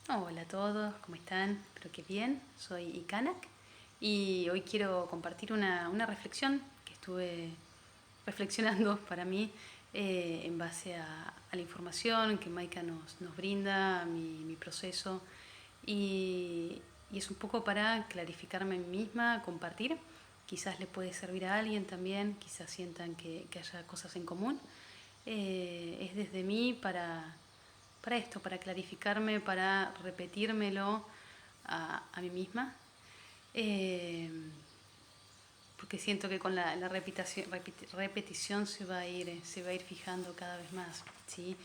Hola a todos, ¿cómo están? Espero que bien. Soy Ikanak y hoy quiero compartir una reflexión que estuve reflexionando para mí en base a la información que Maika nos brinda, mi proceso y es un poco para clarificarme a mí misma, compartir. Quizás le puede servir a alguien también, quizás sientan que haya cosas en común. Es desde mí para esto, para clarificarme, para repetírmelo a mí misma. Eh, Porque siento que con la repetición se va a ir fijando cada vez más, ¿sí?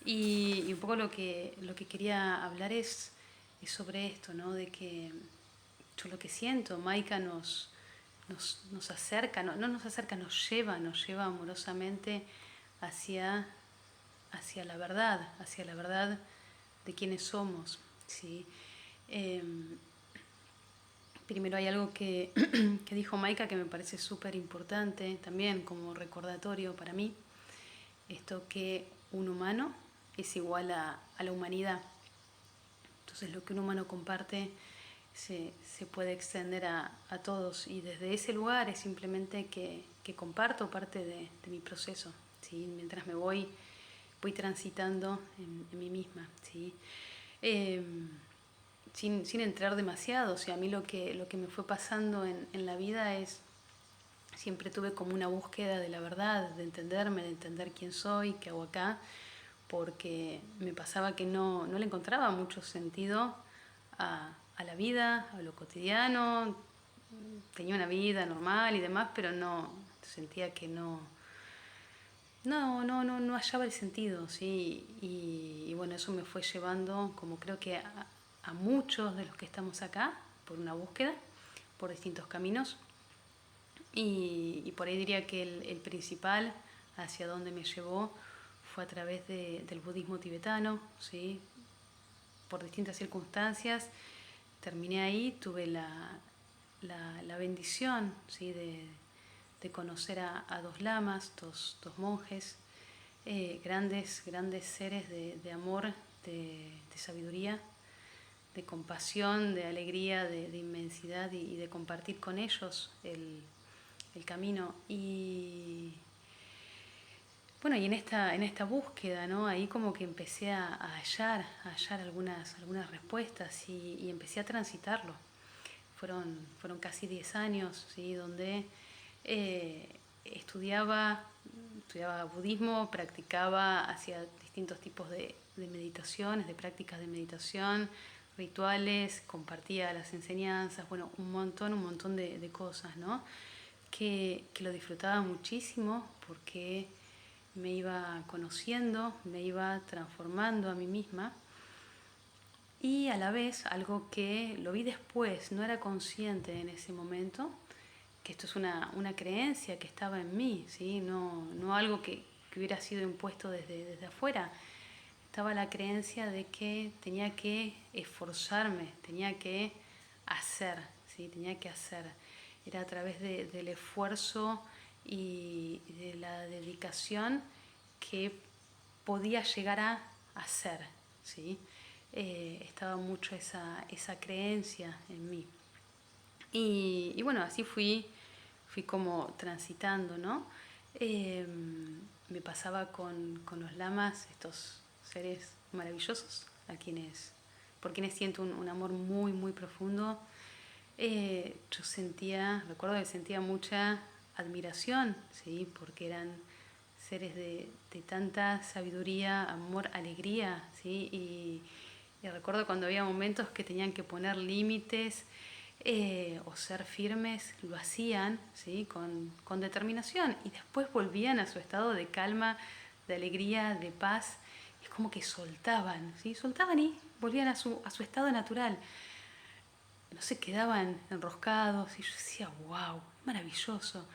Y un poco lo que quería hablar es sobre esto, ¿no? De que yo lo que siento, Maika nos acerca, no nos acerca, nos lleva amorosamente hacia, hacia la verdad de quiénes somos, ¿sí? Eh, Primero hay algo que dijo Maika que me parece súper importante también como recordatorio para mí, esto que un humano es igual a la humanidad. Entonces lo que un humano comparte se puede extender a todos y desde ese lugar es simplemente que comparto parte de mi proceso, ¿sí? Mientras voy transitando en mí misma, ¿sí? Eh, sin entrar demasiado, o sea, a mí lo que me fue pasando en la vida es, siempre tuve como una búsqueda de la verdad, de entenderme, de entender quién soy, qué hago acá, porque me pasaba que no le encontraba mucho sentido a la vida, a lo cotidiano. Tenía una vida normal y demás, pero no sentía que no hallaba el sentido, ¿sí? Y bueno, eso me fue llevando, como creo que a muchos de los que estamos acá, por una búsqueda, por distintos caminos. Y por ahí diría que el principal hacia donde me llevó fue a través del budismo tibetano, ¿sí? Por distintas circunstancias terminé ahí, tuve la bendición, ¿sí? De conocer a dos lamas, dos monjes, grandes seres de amor, de sabiduría, de compasión, de alegría, de inmensidad y de compartir con ellos el camino. Y bueno, y en esta búsqueda, ¿no? Ahí como que empecé a hallar algunas respuestas y empecé a transitarlo. Fueron casi 10 años, ¿sí? Donde eh, estudiaba, estudiaba budismo, practicaba, hacía distintos tipos de meditaciones, de prácticas de meditación, rituales, compartía las enseñanzas, bueno, un montón de cosas, ¿no? Que lo disfrutaba muchísimo porque me iba conociendo, me iba transformando a mí misma y a la vez algo que lo vi después, no era consciente en ese momento, que esto es una creencia que estaba en mí, ¿sí? No algo que hubiera sido impuesto desde afuera. Estaba la creencia de que tenía que esforzarme, tenía que hacer, ¿sí? Tenía que hacer. Era a través del esfuerzo y de la dedicación que podía llegar a hacer, ¿sí? Estaba mucho esa creencia en mí. Y bueno, así fui como transitando, ¿no? Eh, Me pasaba con los lamas, estos seres maravillosos, por quienes siento un amor muy profundo. Recuerdo que sentía mucha admiración, ¿sí? Porque eran seres de tanta sabiduría, amor, alegría, ¿sí? Y recuerdo cuando había momentos que tenían que poner límites o ser firmes, lo hacían, ¿sí? Con determinación y después volvían a su estado de calma, de alegría, de paz. Es como que soltaban, ¿sí? Soltaban y volvían a su estado natural. No se quedaban enroscados y yo decía, wow, maravilloso.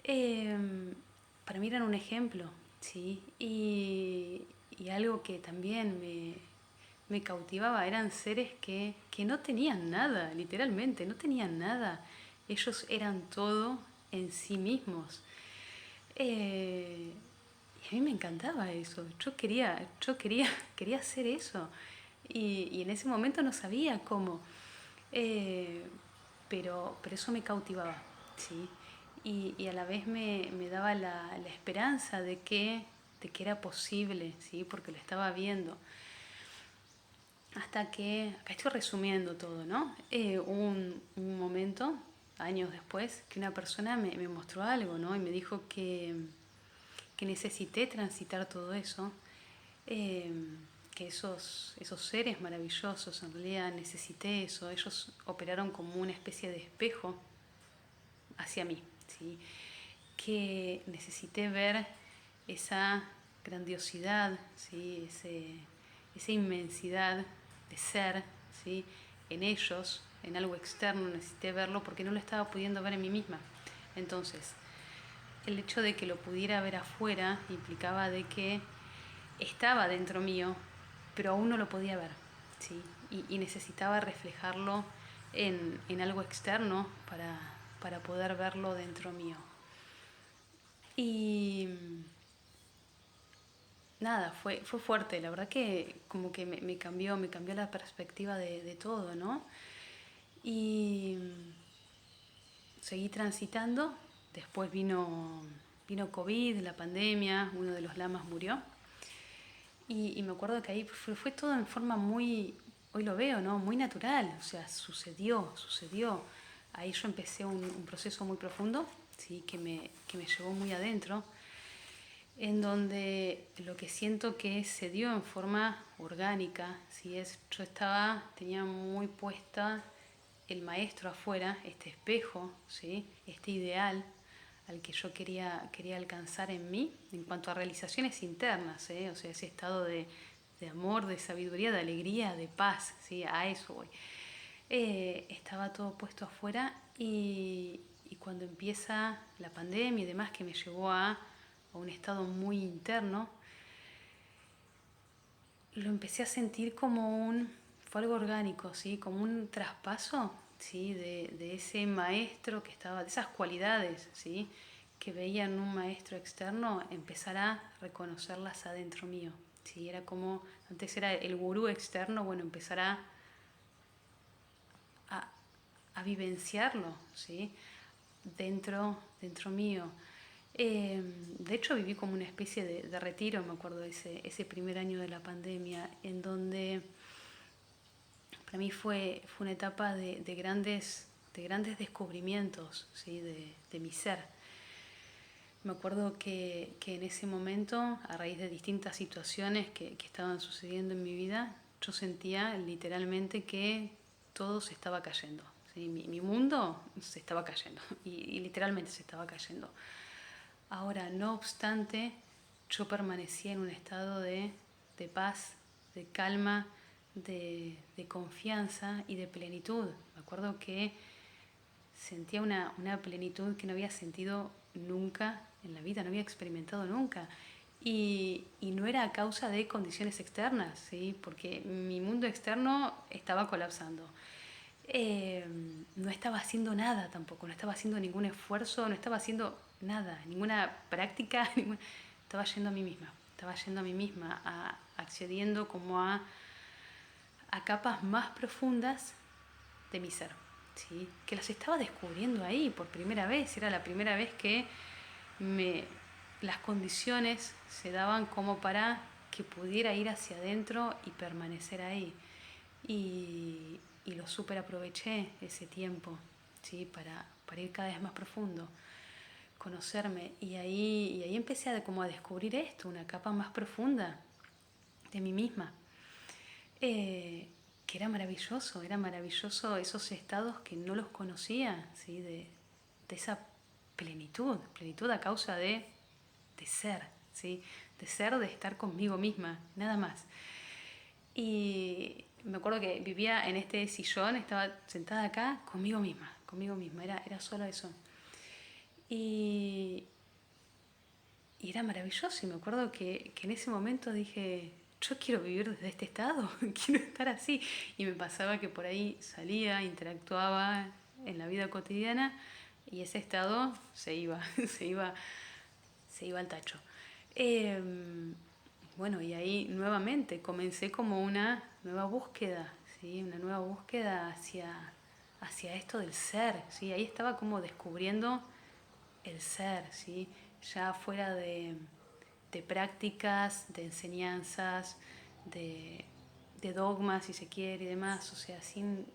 Eh, para mí eran un ejemplo, ¿sí? Y algo que también me cautivaba, eran seres que no tenían nada, literalmente, no tenían nada. Ellos eran todo en sí mismos. Y a mí me encantaba eso. Yo quería hacer eso. y en ese momento no sabía cómo. Eh, pero eso me cautivaba, ¿sí? Y a la vez me daba la esperanza de que era posible, ¿sí? Porque lo estaba viendo. Hasta que, acá estoy resumiendo todo, ¿no? Un momento, años después, que una persona me mostró algo, ¿no? Y me dijo que necesité transitar todo eso, eh, que esos seres maravillosos, en realidad necesité eso, ellos operaron como una especie de espejo hacia mí, ¿sí? Que necesité ver esa grandiosidad, ¿sí? Esa inmensidad de ser, ¿sí? En ellos, en algo externo, necesité verlo porque no lo estaba pudiendo ver en mí misma. Entonces, el hecho de que lo pudiera ver afuera implicaba de que estaba dentro mío, pero aún no lo podía ver, ¿sí? Y necesitaba reflejarlo en algo externo para poder verlo dentro mío. Y nada, fue fuerte, la verdad que como que me cambió la perspectiva de todo, ¿no? Y seguí transitando, después vino COVID, la pandemia, uno de los lamas murió. Y me acuerdo que ahí fue todo en forma muy, hoy lo veo, ¿no? Muy natural, o sea, sucedió. Ahí yo empecé un proceso muy profundo, ¿sí? Que me llevó muy adentro, en donde lo que siento que se dio en forma orgánica, ¿sí? Yo tenía muy puesta el maestro afuera, este espejo, ¿sí? Este ideal al que yo quería alcanzar en mí en cuanto a realizaciones internas, ¿eh? O sea, ese estado de amor, de sabiduría, de alegría, de paz, ¿sí? A eso voy. Estaba todo puesto afuera y cuando empieza la pandemia y demás que me llevó a un estado muy interno, lo empecé a sentir fue algo orgánico, ¿sí? Como un traspaso, ¿sí? De ese maestro que estaba, de esas cualidades, ¿sí? Que veía en un maestro externo, empezar a reconocerlas adentro mío, ¿sí? Era como, antes era el gurú externo, bueno, empezar a, a vivenciarlo, ¿sí? Dentro mío. De hecho viví como una especie de retiro, me acuerdo de ese primer año de la pandemia, en donde para mí fue una etapa de grandes descubrimientos, ¿sí? de mi ser. Me acuerdo que en ese momento, a raíz de distintas situaciones que estaban sucediendo en mi vida, yo sentía literalmente que todo se estaba cayendo, ¿sí? Mi mundo se estaba cayendo y literalmente se estaba cayendo. Ahora, no obstante, yo permanecía en un estado de paz, de calma, de confianza y de plenitud. Me acuerdo que sentía una plenitud que no había sentido nunca en la vida, no había experimentado nunca. Y no era a causa de condiciones externas, ¿sí? Porque mi mundo externo estaba colapsando. No estaba haciendo nada tampoco, no estaba haciendo ningún esfuerzo, no estaba haciendo nada, ninguna práctica, estaba yendo a mí misma, accediendo como a capas más profundas de mi ser, ¿sí? Que las estaba descubriendo ahí por primera vez, era la primera vez que las condiciones se daban como para que pudiera ir hacia adentro y permanecer ahí. Y lo súper aproveché ese tiempo, ¿sí? Para ir cada vez más profundo, conocerme. Y ahí empecé como a descubrir esto, una capa más profunda de mí misma. Que era maravilloso esos estados que no los conocía, ¿sí? De esa plenitud a causa de ser, ¿sí? De estar conmigo misma, nada más. Y me acuerdo que vivía en este sillón, estaba sentada acá conmigo misma, era solo eso. Y, y era maravilloso y me acuerdo que en ese momento dije, yo quiero vivir desde este estado, quiero estar así. Y me pasaba que por ahí salía, interactuaba en la vida cotidiana y ese estado se iba, se iba al tacho. Bueno, y ahí nuevamente comencé como nueva búsqueda, ¿sí? Una nueva búsqueda hacia esto del ser, ¿sí? Ahí estaba como descubriendo el ser, ¿sí? Ya fuera de prácticas, de enseñanzas, de, de dogmas, si se quiere, y demás, o sea, sin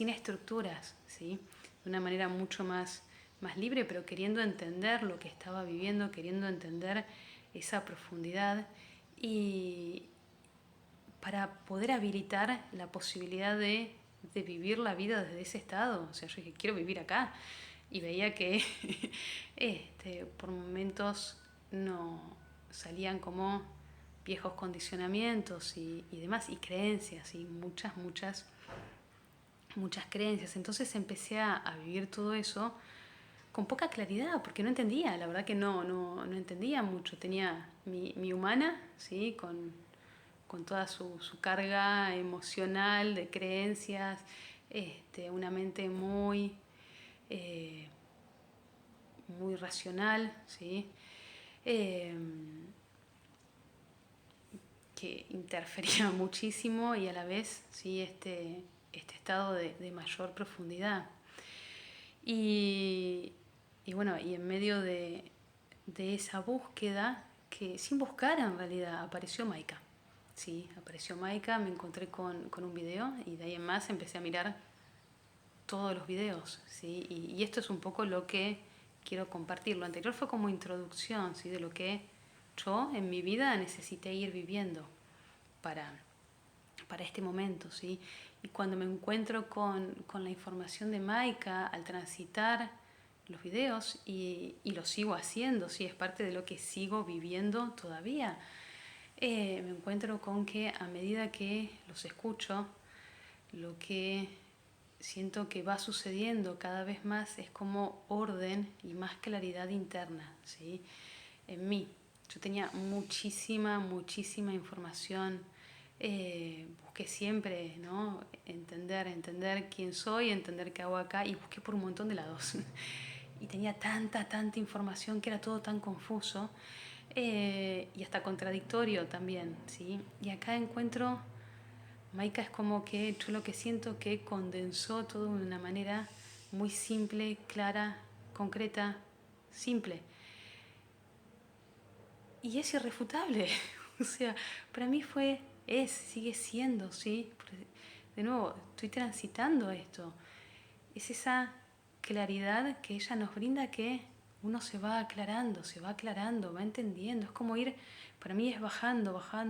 estructuras, ¿sí? De una manera mucho más libre, pero queriendo entender lo que estaba viviendo, queriendo entender esa profundidad y para poder habilitar la posibilidad de vivir la vida desde ese estado. O sea, yo dije, quiero vivir acá. Y veía que por momentos no salían como viejos condicionamientos y demás, y creencias, y muchas creencias. Entonces empecé a vivir todo eso con poca claridad, porque no entendía, la verdad que no entendía mucho. Tenía mi humana, ¿sí? Con toda su carga emocional de creencias, una mente eh, muy racional, ¿sí? Eh, que interfería muchísimo y a la vez, ¿sí? Este estado de mayor profundidad. Y, y bueno, y en medio de esa búsqueda, que sin buscar en realidad, apareció Maika. Sí, apareció Maika, me encontré con un video y de ahí en más empecé a mirar todos los videos, ¿sí? Y esto es un poco lo que quiero compartir. Lo anterior fue como introducción, ¿sí? De lo que yo en mi vida necesité ir viviendo para, para este momento, ¿sí? Y cuando me encuentro con la información de Maika al transitar los videos y lo sigo haciendo, ¿sí? Es parte de lo que sigo viviendo todavía. Me encuentro con que a medida que los escucho, lo que siento que va sucediendo cada vez más es como orden y más claridad interna, ¿sí? En mí. Yo tenía muchísima información. Busqué siempre, ¿no? Entender quién soy, entender qué hago acá, y busqué por un montón de lados. Y tenía tanta información que era todo tan confuso, y hasta contradictorio también, ¿sí? Y acá encuentro, Maika es como que yo lo que siento que condensó todo de una manera muy simple, clara, concreta, simple. Y es irrefutable. O sea, para mí sigue siendo, ¿sí? De nuevo, estoy transitando esto. Es esa claridad que ella nos brinda, que uno se va aclarando, va entendiendo. Es como ir, para mí es bajando a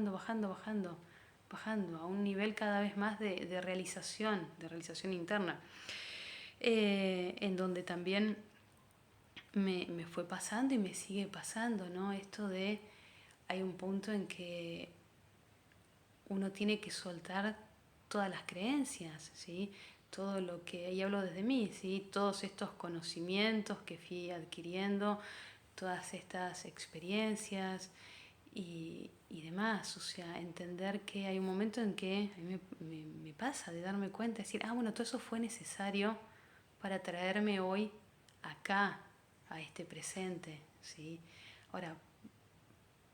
un nivel cada vez más de realización interna. En donde también me fue pasando y me sigue pasando, ¿no? Esto de, hay un punto en que uno tiene que soltar todas las creencias, ¿sí? Todo lo que, y hablo desde mí, ¿sí? Todos estos conocimientos que fui adquiriendo, todas estas experiencias y demás. O sea, entender que hay un momento en que a mí me pasa de darme cuenta, decir, bueno, todo eso fue necesario para traerme hoy acá, a este presente, ¿sí? Ahora,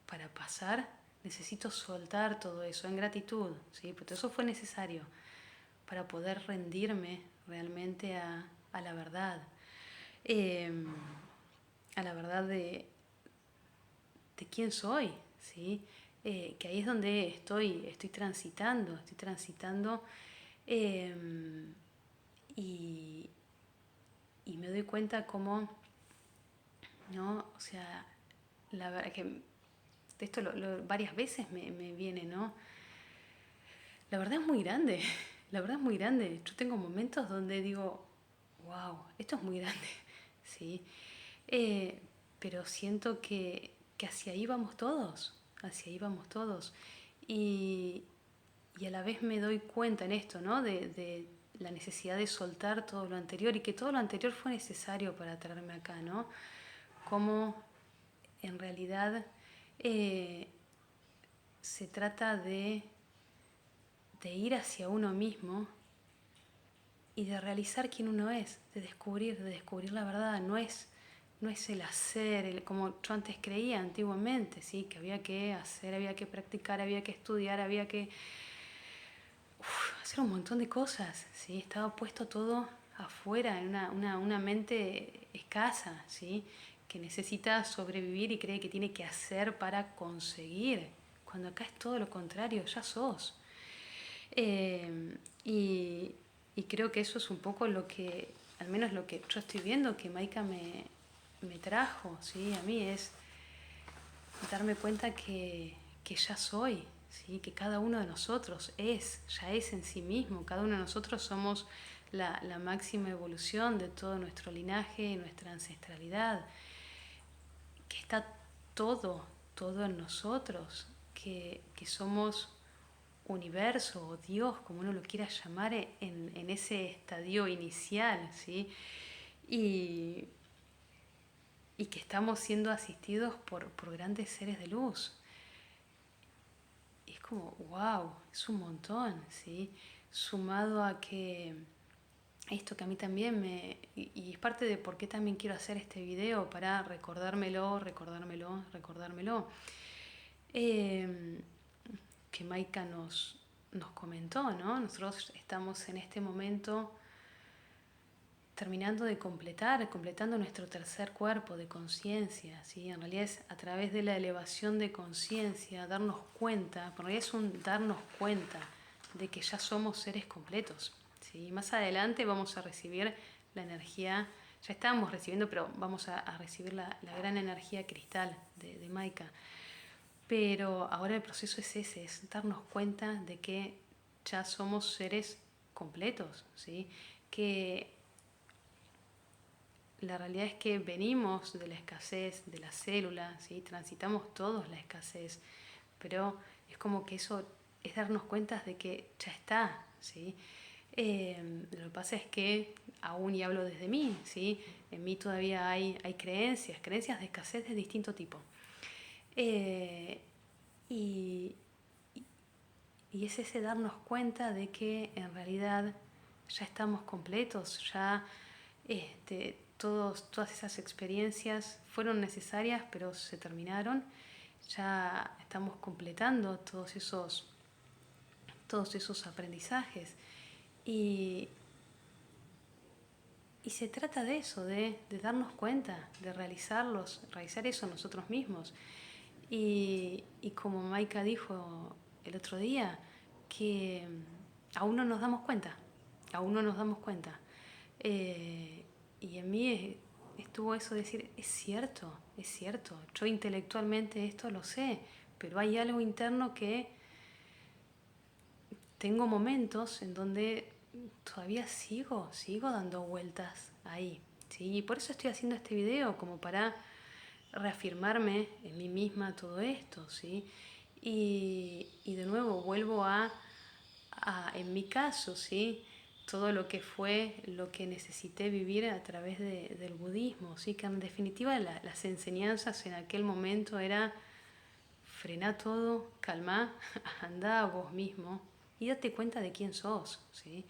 para pasar necesito soltar todo eso en gratitud, ¿sí? Porque eso fue necesario para poder rendirme realmente a la verdad, eh, a la verdad de quién soy, ¿sí? Que ahí es donde estoy transitando, eh, y me doy cuenta cómo, ¿no? O sea, la verdad que esto varias veces me viene, ¿no? La verdad es muy grande, la verdad es muy grande. Yo tengo momentos donde digo, wow, esto es muy grande, ¿sí? Pero siento que hacia ahí vamos todos, hacia ahí vamos todos. Y, y a la vez me doy cuenta en esto, ¿no? De la necesidad de soltar todo lo anterior, y que todo lo anterior fue necesario para traerme acá, ¿no? Como en realidad se trata de ir hacia uno mismo y de realizar quién uno es, de descubrir la verdad. No es el hacer, como yo antes creía antiguamente, ¿sí? Que había que hacer, había que practicar, había que estudiar, había que hacer un montón de cosas, ¿sí? Estaba puesto todo afuera, en una mente escasa, ¿sí? Que necesita sobrevivir y cree que tiene que hacer para conseguir, cuando acá es todo lo contrario, ya sos. Eh, y, y creo que eso es un poco lo que, al menos lo que yo estoy viendo que Maika me trajo, ¿sí? A mí es darme cuenta que ya soy, ¿sí? Que cada uno de nosotros ya es en sí mismo, cada uno de nosotros somos la máxima evolución de todo nuestro linaje, nuestra ancestralidad, que está todo, todo en nosotros, que somos universo o Dios, como uno lo quiera llamar, en ese estadio inicial, ¿sí? Y, y que estamos siendo asistidos por grandes seres de luz. Y es como, wow, es un montón, ¿sí? Sumado a que esto que a mí también y es parte de por qué también quiero hacer este video, para recordármelo, recordármelo, recordármelo. Eh, que Maika nos comentó, ¿no? Nosotros estamos en este momento terminando de completando nuestro tercer cuerpo de conciencia, ¿sí? En realidad es a través de la elevación de conciencia, darnos cuenta, en realidad es un darnos cuenta de que ya somos seres completos, ¿sí? Más adelante vamos a recibir la energía, ya estábamos recibiendo, pero vamos a recibir la gran energía cristal de Maika. Pero ahora el proceso es ese, es darnos cuenta de que ya somos seres completos, ¿sí? Que la realidad es que venimos de la escasez de la célula, ¿sí? Transitamos todos la escasez, pero es como que eso es darnos cuenta de que ya está, ¿sí? Lo que pasa es que aún, y hablo desde mí, ¿sí? En mí todavía hay creencias de escasez de distinto tipo. Eh, y, y es ese darnos cuenta de que en realidad ya estamos completos, ya todas esas experiencias fueron necesarias, pero se terminaron. Ya estamos completando todos esos aprendizajes. Y, y se trata de eso, de darnos cuenta, de realizar eso nosotros mismos. Y como Maika dijo el otro día, que aún no nos damos cuenta, aún no nos damos cuenta. Y en mí estuvo eso de decir, es cierto, yo intelectualmente esto lo sé, pero hay algo interno que tengo momentos en donde todavía sigo dando vueltas ahí, ¿sí? Y por eso estoy haciendo este video, como para reafirmarme en mí misma todo esto, ¿sí? Y de nuevo vuelvo en mi caso, ¿sí? Todo lo que fue, lo que necesité vivir a través del budismo, ¿sí? Que en definitiva las enseñanzas en aquel momento era: frená todo, calmá, andá a vos mismo y date cuenta de quién sos, ¿sí?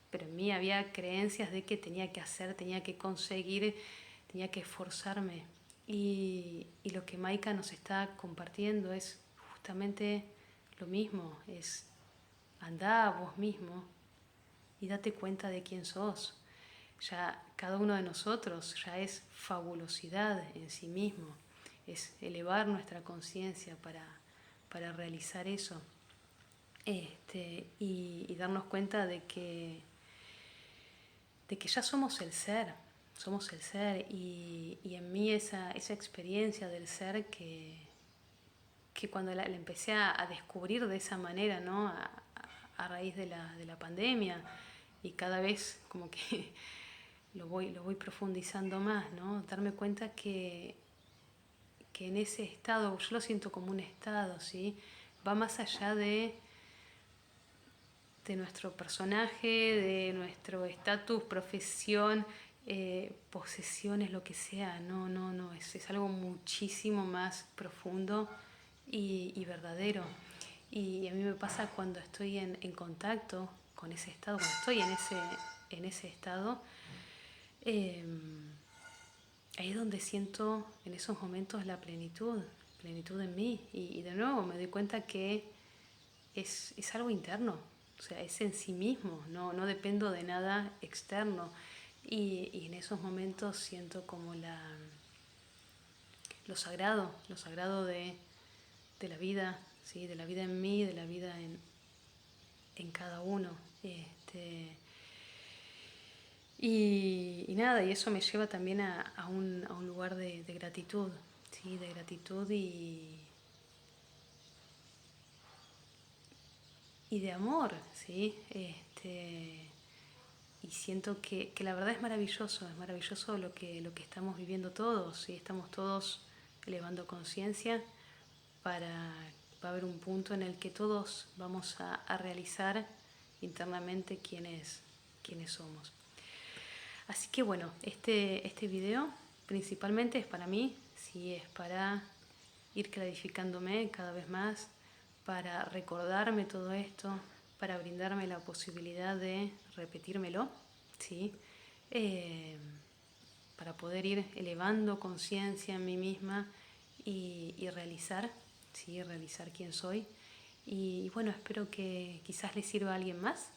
Pero en mí había creencias de que tenía que hacer, tenía que conseguir, tenía que esforzarme. Y lo que Maika nos está compartiendo es justamente lo mismo, es andá a vos mismo y date cuenta de quién sos. Ya cada uno de nosotros ya es fabulosidad en sí mismo, es elevar nuestra conciencia para realizar eso. Y darnos cuenta de que ya somos el ser, y en mí esa experiencia del ser que cuando la empecé a descubrir de esa manera, ¿no? A raíz de la pandemia, y cada vez como que lo voy profundizando más, ¿no? Darme cuenta que en ese estado, yo lo siento como un estado, ¿sí? Va más allá de nuestro personaje, de nuestro estatus, profesión, posesiones, lo que sea. No, es algo muchísimo más profundo y verdadero. Y a mí me pasa cuando estoy en contacto con ese estado, cuando estoy en ese estado, eh, ahí es donde siento en esos momentos la plenitud en mí. Y de nuevo me doy cuenta que es algo interno, o sea, es en sí mismo, no dependo de nada externo. Y en esos momentos siento como lo sagrado de la vida, ¿sí? De la vida en mí, de la vida en cada uno. Y nada, y eso me lleva también a un lugar de gratitud, ¿sí? De gratitud y de amor, ¿sí? Y siento que la verdad es maravilloso lo que estamos viviendo todos, ¿sí? Estamos todos elevando conciencia para, va a haber un punto en el que todos vamos a realizar internamente quiénes somos. Así que bueno, este video principalmente es para mí, sí, es para ir clarificándome cada vez más, para recordarme todo esto, para brindarme la posibilidad de repetírmelo, ¿sí? Para poder ir elevando conciencia en mí misma y realizar, ¿sí? Realizar quién soy. Y bueno, espero que quizás le sirva a alguien más,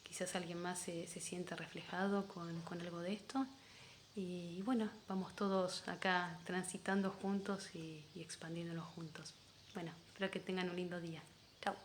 quizás alguien más se sienta reflejado con algo de esto. Y bueno, vamos todos acá transitando juntos y expandiéndonos juntos. Bueno, espero que tengan un lindo día. Chao.